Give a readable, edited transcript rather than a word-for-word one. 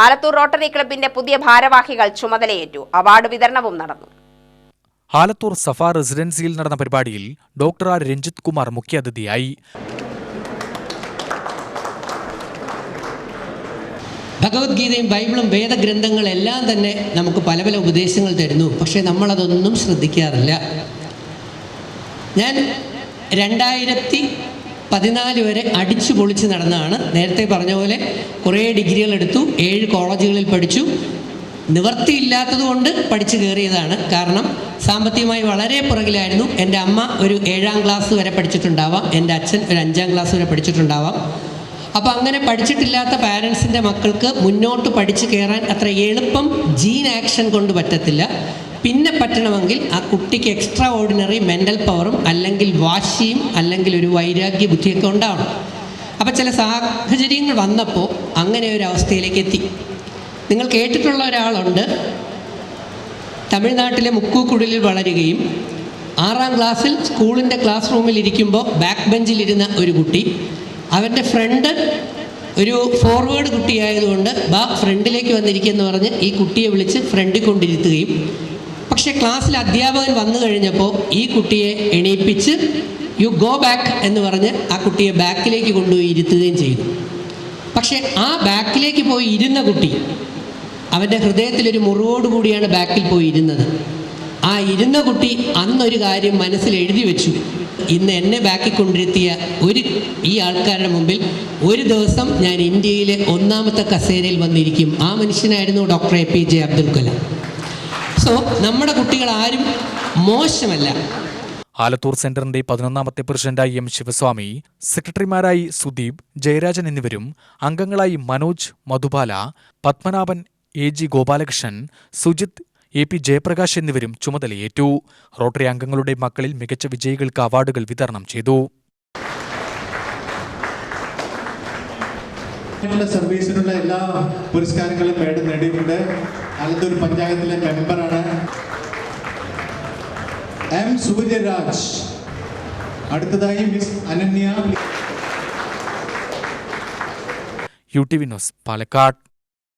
Alathur rotary ക്ലബിന്റെ പുതിയ ഭാരവാഹികൾ ചുമതലയേറ്റു. അവാർഡ് വിതരണവും നടന്നു. ആലത്തൂർ സഫ റെസിഡൻസിയിൽ നടന്ന പരിപാടിയിൽ ഡോക്ടർ ആർ രഞ്ജിത് കുമാർ മുഖ്യാതിഥിയായി. ഭഗവത്ഗീതയും ബൈബിളും വേദഗ്രന്ഥങ്ങളെല്ലാം തന്നെ നമുക്ക് പല പല ഉപദേശങ്ങൾ തരുന്നു. പക്ഷേ നമ്മളതൊന്നും ശ്രദ്ധിക്കാറില്ല. ഞാൻ 2014 വരെ അടിച്ചു പൊളിച്ച് നടന്നതാണ്. നേരത്തെ പറഞ്ഞ പോലെ കുറേ ഡിഗ്രികൾ എടുത്തു, 7 കോളേജുകളിൽ പഠിച്ചു. നിവർത്തിയില്ലാത്തതുകൊണ്ട് പഠിച്ചു കയറിയതാണ്. കാരണം സാമ്പത്തികമായി വളരെ പുറകിലായിരുന്നു. എൻ്റെ അമ്മ ഒരു 7ാം ക്ലാസ് വരെ പഠിച്ചിട്ടുണ്ടാവാം, എൻ്റെ അച്ഛൻ ഒരു 5ാം ക്ലാസ് വരെ പഠിച്ചിട്ടുണ്ടാവാം. അപ്പോൾ അങ്ങനെ പഠിച്ചിട്ടില്ലാത്ത പാരൻസിൻ്റെ മക്കൾക്ക് മുന്നോട്ട് പഠിച്ചു കയറാൻ അത്ര എളുപ്പം ജീൻ ആക്ഷൻ കൊണ്ട് പറ്റത്തില്ല. പിന്നെ പറ്റണമെങ്കിൽ ആ കുട്ടിക്ക് എക്സ്ട്രാ ഓർഡിനറി മെൻ്റൽ പവറും അല്ലെങ്കിൽ വാശിയും അല്ലെങ്കിൽ ഒരു വൈരാഗ്യ ബുദ്ധിയൊക്കെ ഉണ്ടാവണം. അപ്പോൾ ചില സാഹചര്യങ്ങൾ വന്നപ്പോൾ അങ്ങനെ ഒരു അവസ്ഥയിലേക്ക് എത്തി. നിങ്ങൾ കേട്ടിട്ടുള്ള ഒരാളുണ്ട്, തമിഴ്നാട്ടിലെ മുക്കൂക്കുടലിൽ വളരുകയും 6ാം ക്ലാസ്സിൽ സ്കൂളിൻ്റെ ക്ലാസ് റൂമിൽ ഇരിക്കുമ്പോൾ ബാക്ക് ബെഞ്ചിലിരുന്ന ഒരു കുട്ടി, അവൻ്റെ ഫ്രണ്ട് ഒരു ഫോർവേഡ് കുട്ടിയായതുകൊണ്ട് ഫ്രണ്ടിലേക്ക് വന്നിരിക്കുമെന്ന് പറഞ്ഞ് ഈ കുട്ടിയെ വിളിച്ച് ഫ്രണ്ടിൽ കൊണ്ടിരുത്തുകയും, പക്ഷേ ക്ലാസ്സിൽ അധ്യാപകൻ വന്നു കഴിഞ്ഞപ്പോൾ ഈ കുട്ടിയെ എണീപ്പിച്ച് യു ഗോ ബാക്ക് എന്ന് പറഞ്ഞ് ആ കുട്ടിയെ ബാക്കിലേക്ക് കൊണ്ടുപോയി ഇരുത്തുകയും ചെയ്തു. പക്ഷേ ആ ബാക്കിലേക്ക് പോയി ഇരുന്ന കുട്ടി അവൻ്റെ ഹൃദയത്തിലൊരു മുറിവോടുകൂടിയാണ് ബാക്കിൽ പോയി ഇരുന്നത്. ആ ഇരുന്ന കുട്ടി അന്നൊരു കാര്യം മനസ്സിൽ എഴുതി വെച്ചു, ഇന്ന് എന്നെ ബാക്കിൽ കൊണ്ടിരുത്തിയ ഈ ആൾക്കാരുടെ മുമ്പിൽ ഒരു ദിവസം ഞാൻ ഇന്ത്യയിലെ 1ാമത്തെ കസേരയിൽ വന്നിരിക്കും. ആ മനുഷ്യനായിരുന്നു doctor APJ Abdul Kalam. So നമ്മുടെ കുട്ടികൾ ആരും മോശമല്ല. ആലത്തൂർ സെന്ററിന്റെ 11ാമത്തെ പ്രസിഡന്റായി M. ശിവസ്വാമി, സെക്രട്ടറിമാരായി സുദീപ്, ജയരാജൻ എന്നിവരും അംഗങ്ങളായി മനോജ്, മധുബാല, പത്മനാഭൻ, AG ഗോപാലകൃഷ്ണൻ, സുജിത്, AP ജയപ്രകാശ് എന്നിവരും ചുമതലയേറ്റു. റോട്ടറി അംഗങ്ങളുടെ മക്കളിൽ മികച്ച വിജയികൾക്ക് അവാർഡുകൾ വിതരണം ചെയ്തു. സർവീസിനുള്ള എല്ലാ പുരസ്കാരങ്ങളും മേഡം നേടിയിട്ടുണ്ട്. ആലത്തൂർ പഞ്ചായത്തിലെ മെമ്പറാണ്. M. സൂര്യരാജ്. അടുത്തതായി miss Ananya. UTV news, Palakkad.